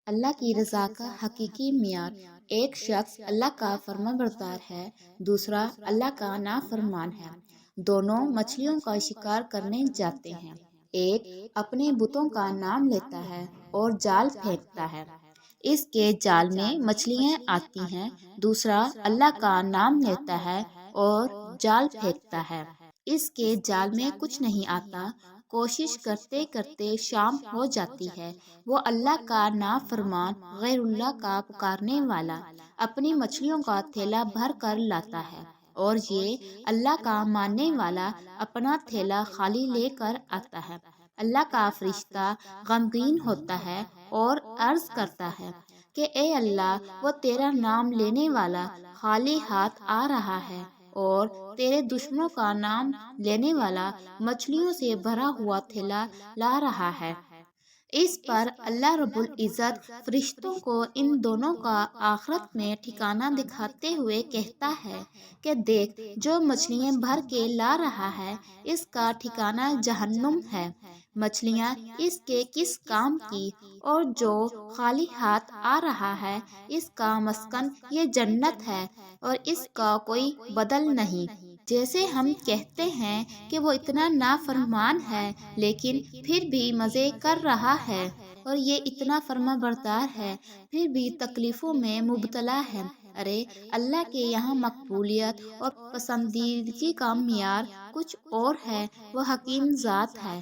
اللہ کی رضا کا حقیقی معیار: ایک شخص اللہ کا فرما بردار ہے، دوسرا اللہ کا نافرمان ہے۔ دونوں مچھلیوں کا شکار کرنے جاتے ہیں۔ ایک اپنے بتوں کا نام لیتا ہے اور جال پھینکتا ہے، اس کے جال میں مچھلیاں آتی ہیں۔ دوسرا اللہ کا نام لیتا ہے اور جال پھینکتا ہے، اس کے جال میں کچھ نہیں آتا۔ کوشش کرتے کرتے شام ہو جاتی ہے۔ وہ اللہ کا نافرمان، غیر اللہ کا پکارنے والا، اپنی مچھلیوں کا تھیلا بھر کر لاتا ہے، اور یہ اللہ کا ماننے والا اپنا تھیلا خالی لے کر آتا ہے۔ اللہ کا فرشتہ غمگین ہوتا ہے اور عرض کرتا ہے کہ اے اللہ، وہ تیرا نام لینے والا خالی ہاتھ آ رہا ہے، اور تیرے دشمنوں کا نام لینے والا مچھلیوں سے بھرا ہوا تھیلا لا رہا ہے۔ اس پر اللہ رب العزت فرشتوں کو ان دونوں کا آخرت میں ٹھکانہ دکھاتے ہوئے کہتا ہے کہ دیکھ، جو مچھلیاں بھر کے لا رہا ہے، اس کا ٹھکانہ جہنم ہے۔ مچھلیاں اس کے کس کام کی، اور جو خالی ہاتھ آ رہا ہے، اس کا مسکن یہ جنت ہے، اور اس کا کوئی بدل نہیں۔ جیسے ہم کہتے ہیں کہ وہ اتنا نافرمان ہے لیکن پھر بھی مزے کر رہا ہے، اور یہ اتنا فرما بردار ہے پھر بھی تکلیفوں میں مبتلا ہے۔ ارے اللہ کے یہاں مقبولیت اور پسندیدگی کا معیار کچھ اور ہے، وہ حکیم ذات ہے۔